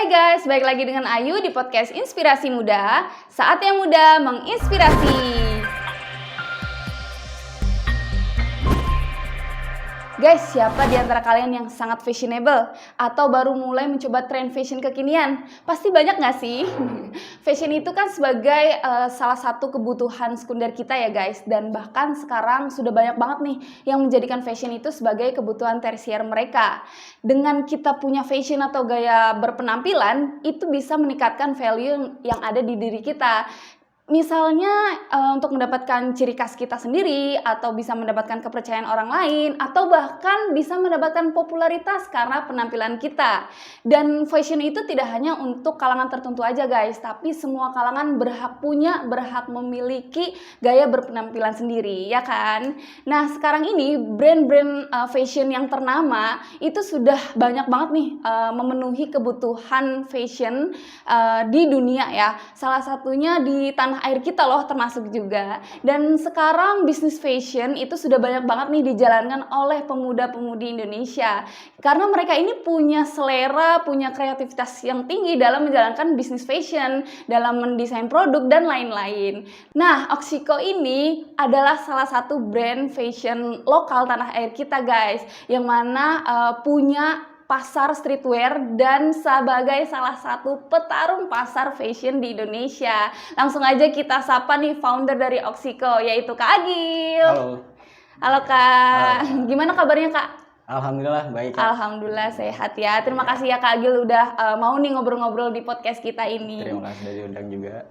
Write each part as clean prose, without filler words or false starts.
Hai guys, balik lagi dengan Ayu di podcast Inspirasi Muda. Saat yang muda menginspirasi. Guys, siapa di antara kalian yang sangat fashionable atau baru mulai mencoba tren fashion kekinian? Pasti banyak nggak sih? Fashion itu kan sebagai salah satu kebutuhan sekunder kita ya guys. Dan bahkan sekarang sudah banyak banget nih yang menjadikan fashion itu sebagai kebutuhan tersier mereka. Dengan kita punya fashion atau gaya berpenampilan, itu bisa meningkatkan value yang ada di diri kita. Misalnya untuk mendapatkan ciri khas kita sendiri, atau bisa mendapatkan kepercayaan orang lain, atau bahkan bisa mendapatkan popularitas karena penampilan kita. Dan fashion itu tidak hanya untuk kalangan tertentu aja guys, tapi semua kalangan berhak memiliki gaya berpenampilan sendiri, ya kan? Nah sekarang ini brand-brand fashion yang ternama itu sudah banyak banget nih memenuhi kebutuhan fashion di dunia ya. Salah satunya di tanah air kita loh termasuk juga. Dan sekarang bisnis fashion itu sudah banyak banget nih dijalankan oleh pemuda-pemudi Indonesia. Karena mereka ini punya selera, punya kreativitas yang tinggi dalam menjalankan bisnis fashion, dalam mendesain produk dan lain-lain. Nah, Oxyco ini adalah salah satu brand fashion lokal tanah air kita guys, yang mana punya pasar streetwear dan sebagai salah satu petarung pasar fashion di Indonesia. Langsung aja kita sapa nih founder dari Oxyco, yaitu Kak Agil. Halo. Halo Kak. Halo. Gimana kabarnya Kak? Alhamdulillah baik Kak. Alhamdulillah sehat ya. Terima kasih ya Kak Agil udah mau nih ngobrol-ngobrol di podcast kita ini. Terima kasih sudah diundang juga.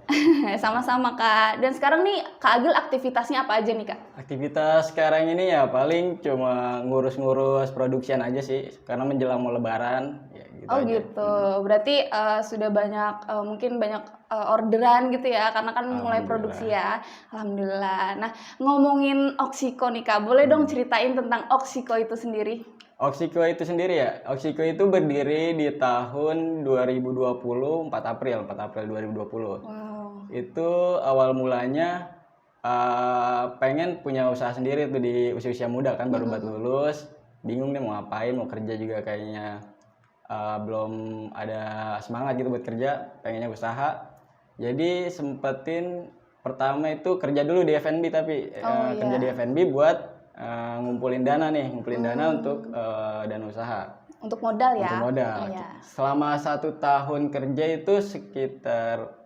Sama-sama Kak. Dan sekarang nih Kak Agil aktivitasnya apa aja nih Kak? Aktivitas sekarang ini ya paling cuma ngurus-ngurus produksian aja sih, karena menjelang mau lebaran ya gitu Oh aja. gitu. Berarti sudah banyak mungkin banyak orderan gitu ya, karena kan mulai produksi ya. Alhamdulillah. Nah, ngomongin Oxyco nih Kak, boleh dong ceritain tentang Oxyco itu sendiri? Oxyco itu sendiri ya. Oxyco itu berdiri di tahun 2020, 4 April 2020. Wow. Itu awal mulanya pengen punya usaha sendiri tuh di usia-usia muda kan, baru lulus, bingung nih mau ngapain, mau kerja juga kayaknya belum ada semangat gitu buat kerja, pengennya usaha. Jadi sempetin pertama itu kerja dulu di F&B, tapi kerja di F&B buat ngumpulin dana untuk dana usaha. Untuk modal ya? Untuk modal. Iya. Selama 1 tahun kerja itu sekitar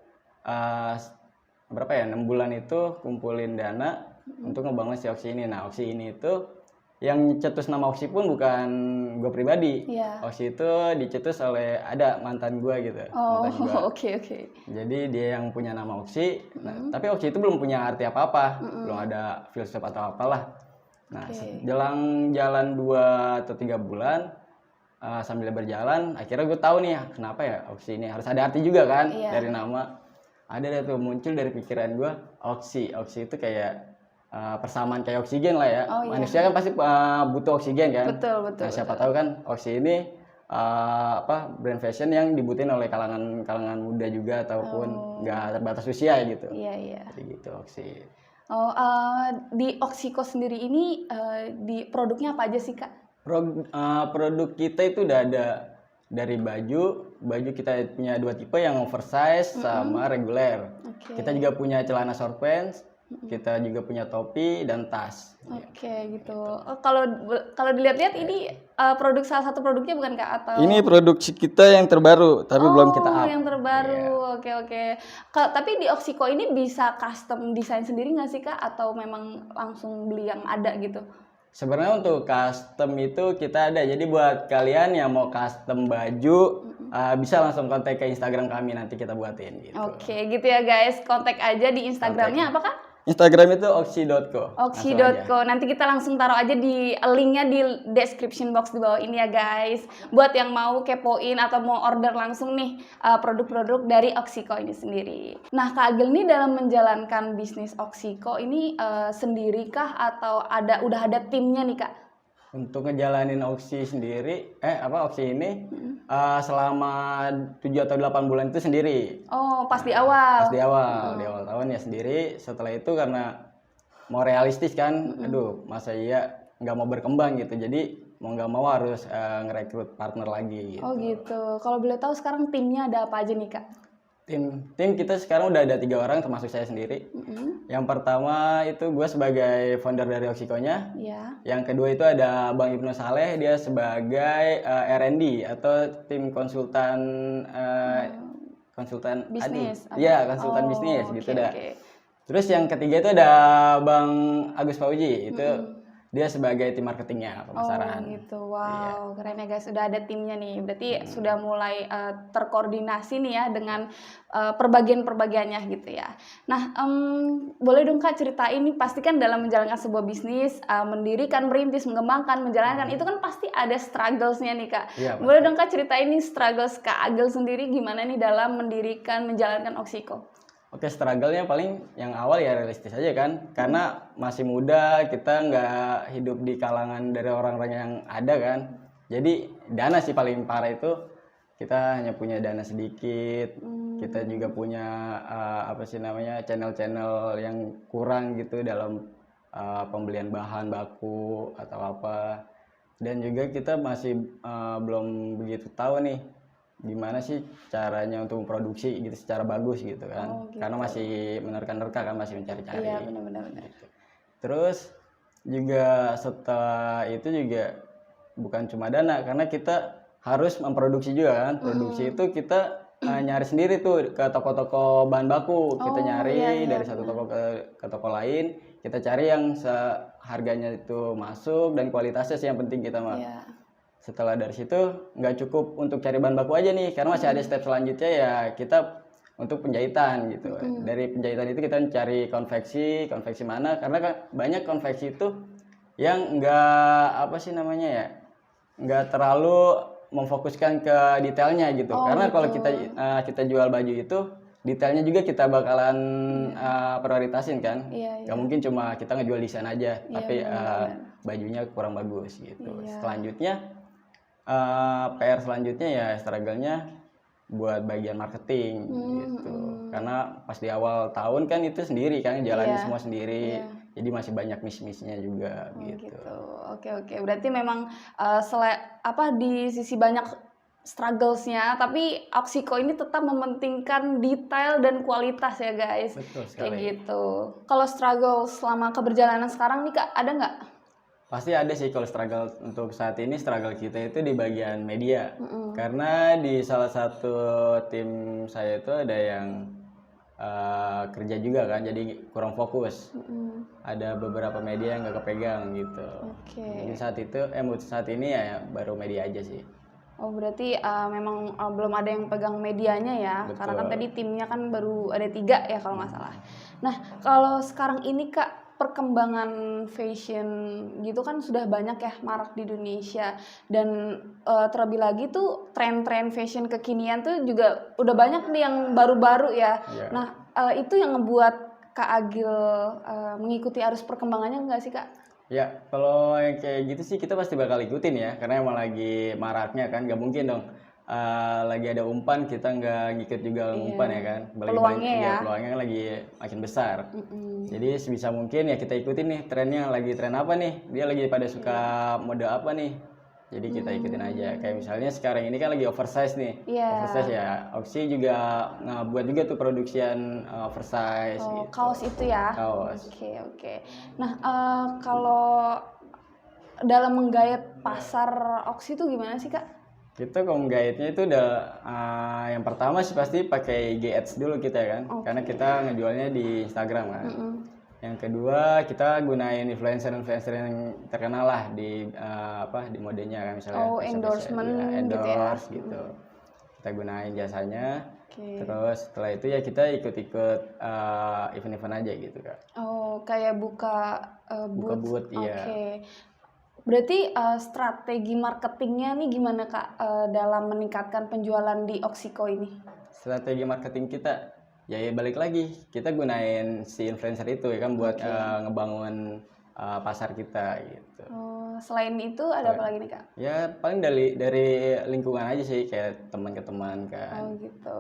berapa ya, 6 bulan itu kumpulin dana untuk ngebangun si Oxy ini. Nah Oxy ini itu yang cetus nama Oxy pun bukan gue pribadi. Iya. Oxy itu dicetus oleh ada mantan gue gitu. Oh, Mantan gua. oke. Jadi dia yang punya nama Oxy. Nah, tapi Oxy itu belum punya arti apa-apa, belum ada filsuf atau apalah. Nah, jelang jalan 2 atau 3 bulan sambil berjalan, akhirnya gue tahu nih kenapa ya Oxy ini harus ada arti juga kan dari nama. Ada deh tuh muncul dari pikiran gue Oxy. Oxy itu kayak persamaan kayak oksigen lah ya. Manusia kan pasti butuh oksigen kan. Betul. Nah, siapa tahu kan Oxy ini brand fashion yang dibutuhin oleh kalangan muda juga, ataupun nggak terbatas usia gitu. Iya. Jadi gitu Oxy. Oh, di Oxyco sendiri ini di produknya apa aja sih Kak? Produk kita itu udah ada dari baju kita punya 2 tipe, yang oversize sama reguler. Kita juga punya celana short pants, kita juga punya topi dan tas. Oke, gitu. Oh, kalau dilihat-lihat ini salah satu produknya bukan Kak, atau? Ini produksi kita yang terbaru, tapi belum kita up. Yang terbaru. Oke. Tapi di Oxyco ini bisa custom desain sendiri nggak sih Kak, atau memang langsung beli yang ada gitu? Sebenarnya untuk custom itu kita ada. Jadi buat kalian yang mau custom baju, bisa langsung kontak ke Instagram kami, nanti kita buatin gitu. Oke, gitu ya guys. Kontak aja di Instagramnya apa Kak? Instagram itu oxy.co. Oxy.co. Nanti kita langsung taruh aja di linknya di description box di bawah ini ya guys. Buat yang mau kepoin atau mau order langsung nih produk-produk dari Oxyco ini sendiri. Nah Kak Agil nih dalam menjalankan bisnis Oxyco ini sendiri kah, atau udah ada timnya nih Kak? Untuk ngejalanin Oxy sendiri, Oxy ini selama 7 atau 8 bulan itu sendiri. Oh, pas di awal? Pas di awal tahun ya sendiri. Setelah itu karena mau realistis kan, aduh masa iya nggak mau berkembang gitu. Jadi mau nggak mau harus ngerekrut partner lagi gitu. Oh gitu. Kalau boleh tahu sekarang timnya ada apa aja nih Kak? Tim kita sekarang udah ada 3 orang termasuk saya sendiri. Yang pertama itu gue sebagai founder dari Oxyco-nya. Ya. Yang kedua itu ada Bang Ibnu Saleh, dia sebagai R&D atau tim konsultan Bisnis. Iya, konsultan bisnis gitu dah. Oke. Terus yang ketiga itu ada Bang Agus Fauji, itu dia sebagai tim marketingnya pemasaran. Oh gitu, wow, keren ya guys, udah ada timnya nih, berarti sudah mulai terkoordinasi nih ya dengan perbagian-perbagiannya gitu ya. Nah, boleh dong Kak ceritain nih, pasti kan dalam menjalankan sebuah bisnis, mendirikan, merintis, mengembangkan, menjalankan, itu kan pasti ada struggles-nya nih Kak. Iya, Boleh dong Kak ceritain nih struggles Kak Agil sendiri gimana nih dalam mendirikan, menjalankan Oxyco? Oke, struggle-nya paling yang awal ya realistis aja kan, karena masih muda, kita nggak hidup di kalangan dari orang-orang yang ada kan. Jadi dana sih paling parah itu, kita hanya punya dana sedikit, kita juga punya channel-channel yang kurang gitu dalam pembelian bahan baku atau apa. Dan juga kita masih belum begitu tahu nih gimana sih caranya untuk memproduksi gitu secara bagus gitu kan. Oh, gitu. Karena masih menerka-nerka kan, masih mencari-cari. Iya, benar-benar. Gitu. Terus juga setelah itu juga bukan cuma dana, karena kita harus memproduksi juga kan. Produksi itu kita nyari sendiri tuh ke toko-toko bahan baku. Kita nyari dari satu toko ke toko lain, kita cari yang harganya itu masuk dan kualitasnya sih yang penting kita mah. Iya. Setelah dari situ nggak cukup untuk cari bahan baku aja nih, karena masih ada step selanjutnya ya kita untuk penjahitan gitu. Dari penjahitan itu kita cari konveksi mana, karena kan banyak konveksi itu yang nggak nggak terlalu memfokuskan ke detailnya gitu. Karena kalau kita jual baju itu detailnya juga kita bakalan prioritasin kan. Nggak mungkin cuma kita ngejual desain aja, tapi bajunya kurang bagus gitu. Selanjutnya PR selanjutnya ya struggle-nya buat bagian marketing gitu. Karena pas di awal tahun kan itu sendiri kan, jalannya semua sendiri. Jadi masih banyak miss-missnya juga gitu. Oke. Berarti memang di sisi banyak strugglesnya, tapi Oxyco ini tetap mementingkan detail dan kualitas ya guys. Betul sekali. Kayak gitu. Kalau struggle selama keberjalanan sekarang nih Kak, ada nggak? Pasti ada sih kalau struggle untuk saat ini. Struggle kita itu di bagian media. Karena di salah satu tim saya itu ada yang kerja juga kan, jadi kurang fokus. Ada beberapa media yang nggak kepegang gitu. Jadi saat ini ya baru media aja sih. Oh berarti memang belum ada yang pegang medianya ya. Betul. Karena kan tadi timnya kan baru ada 3 ya kalau nggak salah. Nah kalau sekarang ini Kak, perkembangan fashion gitu kan sudah banyak ya marak di Indonesia, dan terlebih lagi tuh tren-tren fashion kekinian tuh juga udah banyak nih yang baru-baru ya. Nah itu yang ngebuat Kak Agil mengikuti arus perkembangannya nggak sih Kak? Ya kalau yang kayak gitu sih kita pasti bakal ikutin ya, karena emang lagi maraknya kan, nggak mungkin dong lagi ada umpan kita nggak ngikut juga umpan ya kan. Peluangnya lagi makin besar. Jadi sebisa mungkin ya kita ikutin nih trennya, lagi tren apa nih, dia lagi pada suka mode apa nih, jadi kita ikutin aja. Kayak misalnya sekarang ini kan lagi oversize nih. Oversize ya, Oxy juga buat juga tuh produksian oversize gitu. Kaos itu ya. Kaos. Oke. Nah kalau dalam menggait pasar Oxy itu gimana sih Kak? Kita kalau menggait-nya itu udah yang pertama sih pasti pakai IG Ads dulu kita ya kan, karena kita ngejualnya di Instagram kan. Yang kedua kita gunain influencer yang terkenal lah di di modenya kan, misalnya endorsement gitu. Kita gunain jasanya. Terus setelah itu ya kita ikut-ikut event-event aja gitu Kak. Kayak buka booth. Iya. Berarti strategi marketingnya nih gimana Kak dalam meningkatkan penjualan di Oxyco ini? Strategi marketing kita ya balik lagi, kita gunain si influencer itu ya kan buat ngebangun pasar kita gitu. Selain itu ada apa lagi nih Kak? Ya paling dari lingkungan aja sih, kayak teman ke teman kan. Gitu.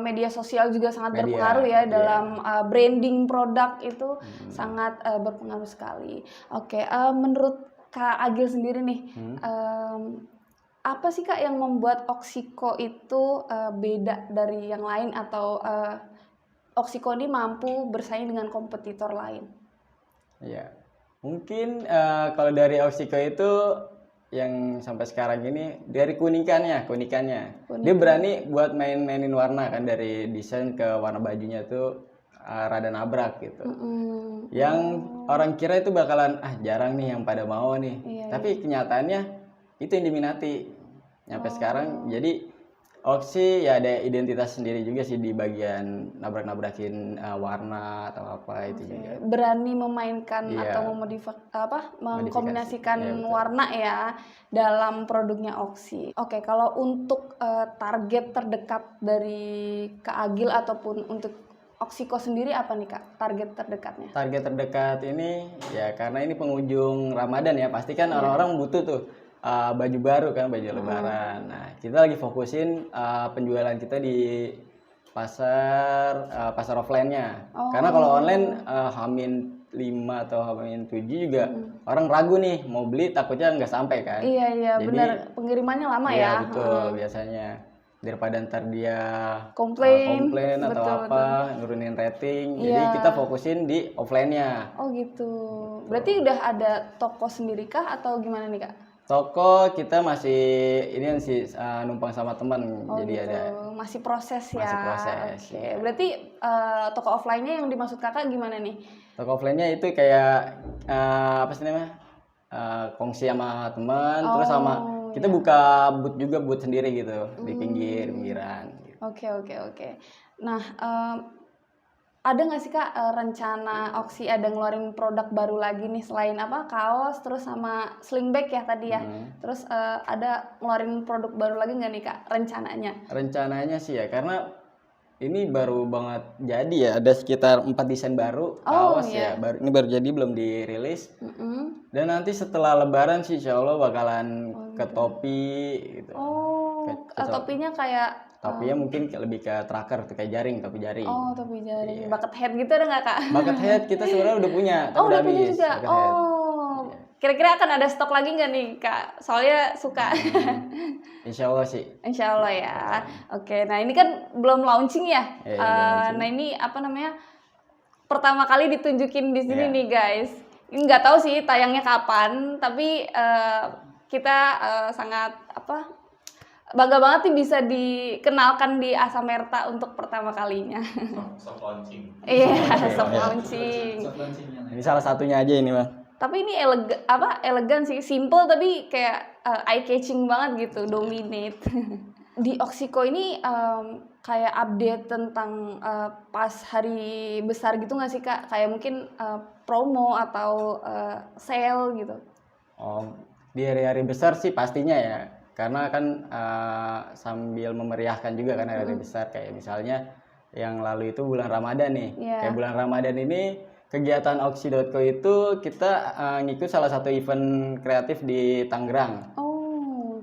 Media sosial juga sangat berpengaruh ya dalam branding produk itu sangat berpengaruh sekali. Menurut Kak Agil sendiri nih, apa sih Kak yang membuat Oxyco itu beda dari yang lain, atau Oxyco ini mampu bersaing dengan kompetitor lain? Iya, mungkin kalau dari Oxyco itu yang sampai sekarang ini dari keunikannya. Dia berani buat mainin warna kan, dari desain ke warna bajunya tuh rada nabrak gitu. Yang orang kira itu bakalan jarang nih yang pada mau nih. Tapi kenyataannya itu yang diminati. Sampai sekarang jadi Oxy ya ada identitas sendiri juga sih di bagian nabrak-nabrakin warna atau apa itu juga. Berani memainkan atau mengkombinasikan warna ya dalam produknya Oxy. Oke, kalau untuk target terdekat dari Kak Agil ataupun untuk Oxyco sendiri apa nih Kak target terdekatnya? Target terdekat ini ya karena ini penghujung Ramadan ya, pasti kan orang-orang butuh tuh baju baru kan, baju lebaran. Nah, kita lagi fokusin penjualan kita di pasar offline-nya. Karena kalau online Hamin 5 atau Hamin 7 juga orang ragu nih mau beli, takutnya nggak sampai kan. Iya, jadi, benar, pengirimannya lama ya. Iya betul, biasanya daripada ntar dia komplain atau nurunin rating. Jadi kita fokusin di offline-nya. Oh gitu. Berarti udah ada toko sendiri kah atau gimana nih Kak? Toko kita masih ini sih numpang sama teman, jadi gitu. ada masih proses ya. Masih proses. Oke. Berarti toko offline-nya yang dimaksud Kakak gimana nih? Toko offline-nya itu kayak apa sih namanya? Kongsi sama teman, terus sama kita buka booth sendiri gitu di pinggiran. Gitu. Oke. Nah, ada nggak sih Kak rencana Oxy ada ngeluarin produk baru lagi nih selain kaos terus sama sling bag ya tadi ya, terus ada ngeluarin produk baru lagi nggak nih Kak rencananya sih ya, karena ini baru banget jadi ya, ada sekitar 4 desain baru kaos ya, ini baru jadi belum dirilis. Dan nanti setelah lebaran sih insya Allah bakalan ke topi gitu. Topinya kayak Topinya mungkin lebih ke tracker, kayak jaring, topi jaring. Topi jaring. Bucket hat gitu ada nggak Kak? Bucket hat kita sebenarnya udah punya. Udah punya juga. Kira-kira akan ada stok lagi nggak nih Kak? Soalnya suka. Insya Allah sih. Insya Allah ya. Oke, nah ini kan belum launching ya. Nah ini pertama kali ditunjukin di sini nih guys. Ini nggak tahu sih tayangnya kapan, tapi kita sangat bangga banget nih bisa dikenalkan di Asamerta untuk pertama kalinya. Soft launching. Iya, soft launching. Ini salah satunya aja ini Bang. Tapi ini elegan sih, simple tapi kayak eye catching banget gitu, dominate. Di Oxyco ini kayak update tentang pas hari besar gitu nggak sih Kak? Kayak mungkin promo atau sale gitu. Di hari-hari besar sih pastinya ya. Karena kan sambil memeriahkan juga kan hari-hari besar, kayak misalnya yang lalu itu bulan Ramadan nih. Kayak bulan Ramadan ini kegiatan Oxy.co itu kita ngikut salah satu event kreatif di Tangerang.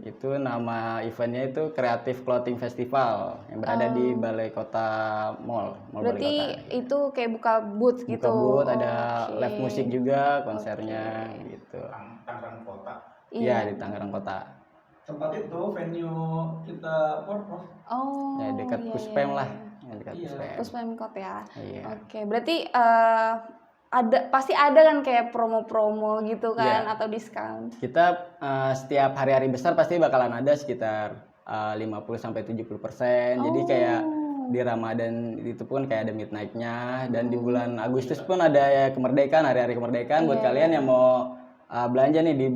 Itu nama eventnya itu Creative Clothing Festival yang berada di Balai Kota Mall berarti Balai Kota. Itu kayak buka booth gitu. Buka booth, ada live musik juga, konsernya gitu. Tangerang Kota. Iya, di Tangerang Kota. Tempat itu venue kita Porprov. Ya dekat Puspem lah, dekat Puspem Kot ya. Iya. Oke, berarti pasti ada kan kayak promo-promo gitu kan atau diskon. Kita setiap hari-hari besar pasti bakalan ada sekitar 50-70%. Jadi kayak di Ramadan itu pun kayak ada midnight-nya, dan di bulan Agustus pun ada ya kemerdekaan, hari-hari kemerdekaan buat kalian yang mau belanja nih di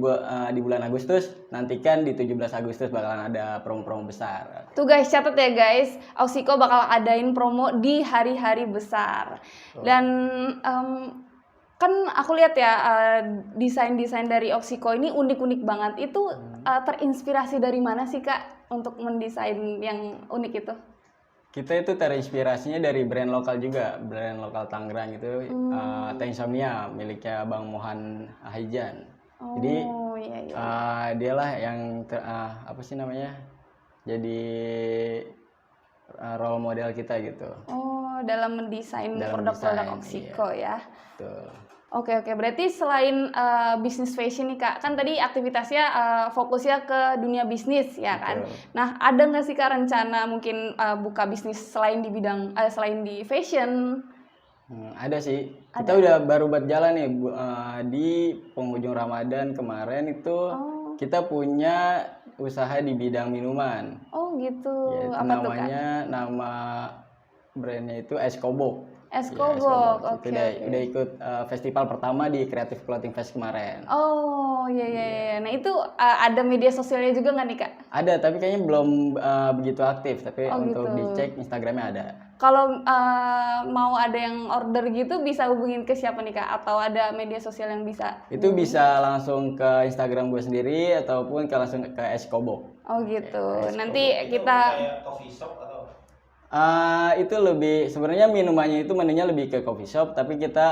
bulan Agustus, nantikan di 17 Agustus bakalan ada promo-promo besar. Tuh guys, catat ya guys, Oxyco bakal adain promo di hari-hari besar. Dan kan aku lihat ya desain-desain dari Oxyco ini unik-unik banget. Itu terinspirasi dari mana sih Kak untuk mendesain yang unik itu? Kita itu terinspirasinya dari brand lokal juga, brand lokal Tangerang itu Insomnia miliknya Bang Mohan Hajan. Jadi dialah yang jadi role model kita gitu. Dalam mendesain produk-produk Oxyco ya. Betul. Oke, berarti selain bisnis fashion nih Kak, kan tadi aktivitasnya fokusnya ke dunia bisnis ya kan. Betul. Nah, ada nggak sih Kak rencana mungkin buka bisnis selain di bidang selain di fashion? Ada sih. Kita udah baru buat jalan nih di penghujung Ramadan kemarin itu kita punya usaha di bidang minuman. Oh gitu. Yaitu Apa tuh Kak? nama brandnya itu Escobo. Escobo. Oke. Udah ikut festival pertama di Creative Clothing Fest kemarin. Oh iya. Nah itu ada media sosialnya juga nggak nih Kak? Ada, tapi kayaknya belum begitu aktif. Tapi Oh, untuk gitu. dicek Instagramnya ada. Kalau mau ada yang order gitu bisa hubungin ke siapa nih Kak? Atau ada media sosial yang bisa? Itu bisa langsung ke Instagram gue sendiri ataupun langsung ke Escobo. Oh gitu. Escobo. Nanti Itu kita kayak coffee shop atau Itu lebih sebenarnya minumannya itu menunya lebih ke coffee shop, tapi kita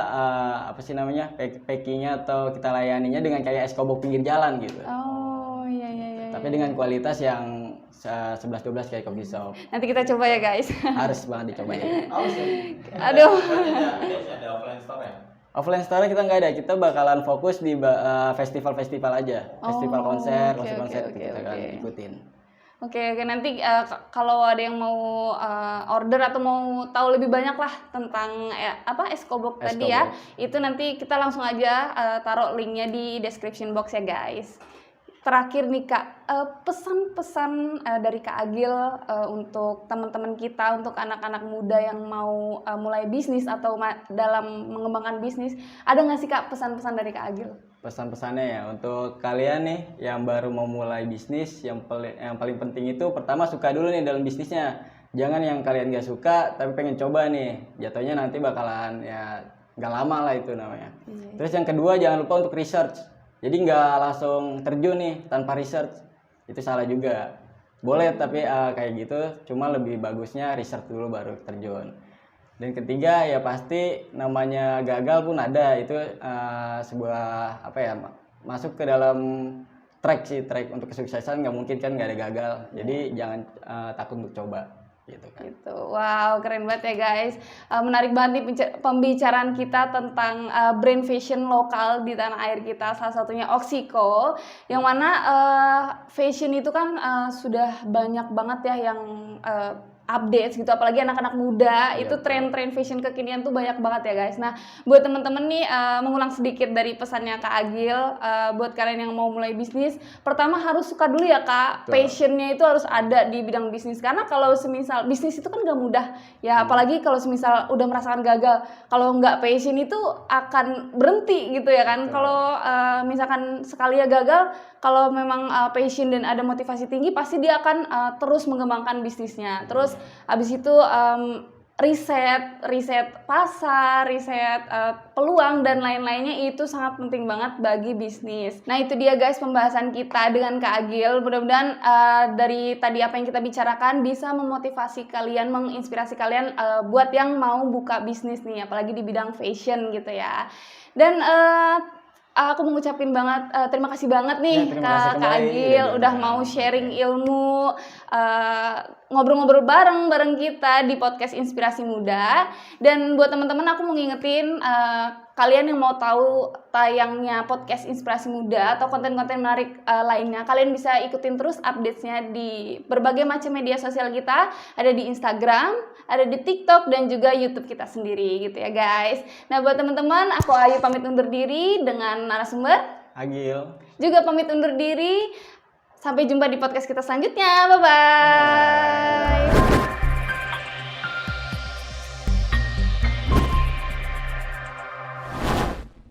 apa sih namanya packingnya atau kita layaninya dengan kayak Escobo pinggir jalan gitu. Oh iya. Tapi dengan kualitas yang 11-12 kayak coffee shop. Nanti kita coba ya guys. Harus banget dicobain. Aduh. ada offline store ya? Offline store kita nggak ada, kita bakalan fokus di festival-festival aja, festival konser, konser oke, kita akan oke. ikutin. Oke, nanti kalau ada yang mau order atau mau tahu lebih banyak lah tentang Escobo tadi ya, itu nanti kita langsung aja taruh linknya di description box ya guys. Terakhir nih Kak, pesan-pesan dari Kak Agil untuk teman-teman kita, untuk anak-anak muda yang mau mulai bisnis atau dalam mengembangkan bisnis, ada nggak sih Kak pesan-pesan dari Kak Agil? Pesan-pesannya ya untuk kalian nih yang baru mau mulai bisnis, yang paling penting itu pertama suka dulu nih dalam bisnisnya. Jangan yang kalian gak suka tapi pengen coba nih, jatuhnya nanti bakalan ya nggak lama lah itu namanya. Terus yang kedua jangan lupa untuk research. Jadi nggak langsung terjun nih tanpa research, itu salah juga. Boleh tapi kayak gitu, cuma lebih bagusnya research dulu baru terjun. Dan ketiga ya pasti namanya gagal pun ada, itu sebuah masuk ke dalam track untuk kesuksesan, nggak mungkin kan nggak ada gagal. Jadi jangan takut untuk coba gitu kan. Gitu. Wow, keren banget ya guys. Menarik banget nih pembicaraan kita tentang brand fashion lokal di tanah air kita, salah satunya Oxyco, yang mana fashion itu kan sudah banyak banget ya yang updates gitu, apalagi anak-anak muda itu tren-tren fashion kekinian tuh banyak banget ya guys. Nah buat temen-temen nih mengulang sedikit dari pesannya Kak Agil, buat kalian yang mau mulai bisnis, pertama harus suka dulu ya Kak. Passionnya itu harus ada di bidang bisnis, karena kalau semisal bisnis itu kan gak mudah ya, apalagi kalau semisal udah merasakan gagal, kalau nggak passion itu akan berhenti gitu ya kan. Kalau misalkan sekali ya gagal, kalau memang passion dan ada motivasi tinggi, pasti dia akan terus mengembangkan bisnisnya. Terus habis itu riset pasar, riset peluang dan lain-lainnya itu sangat penting banget bagi bisnis. Nah itu dia guys pembahasan kita dengan Kak Agil. Mudah-mudahan dari tadi apa yang kita bicarakan bisa memotivasi kalian, menginspirasi kalian buat yang mau buka bisnis nih, apalagi di bidang fashion gitu ya. Dan aku mau ngucapin banget terima kasih banget nih Kak Agil udah mau sharing ilmu, ngobrol-ngobrol bareng kita di podcast Inspirasi Muda. Dan buat teman-teman aku mau ngingetin kalian yang mau tahu tayangnya podcast Inspirasi Muda atau konten-konten menarik lainnya, kalian bisa ikutin terus update-nya di berbagai macam media sosial kita. Ada di Instagram, ada di TikTok, dan juga YouTube kita sendiri gitu ya guys. Nah buat teman-teman, aku Ayu pamit undur diri dengan narasumber Agil juga pamit undur diri. Sampai jumpa di podcast kita selanjutnya. Bye-bye.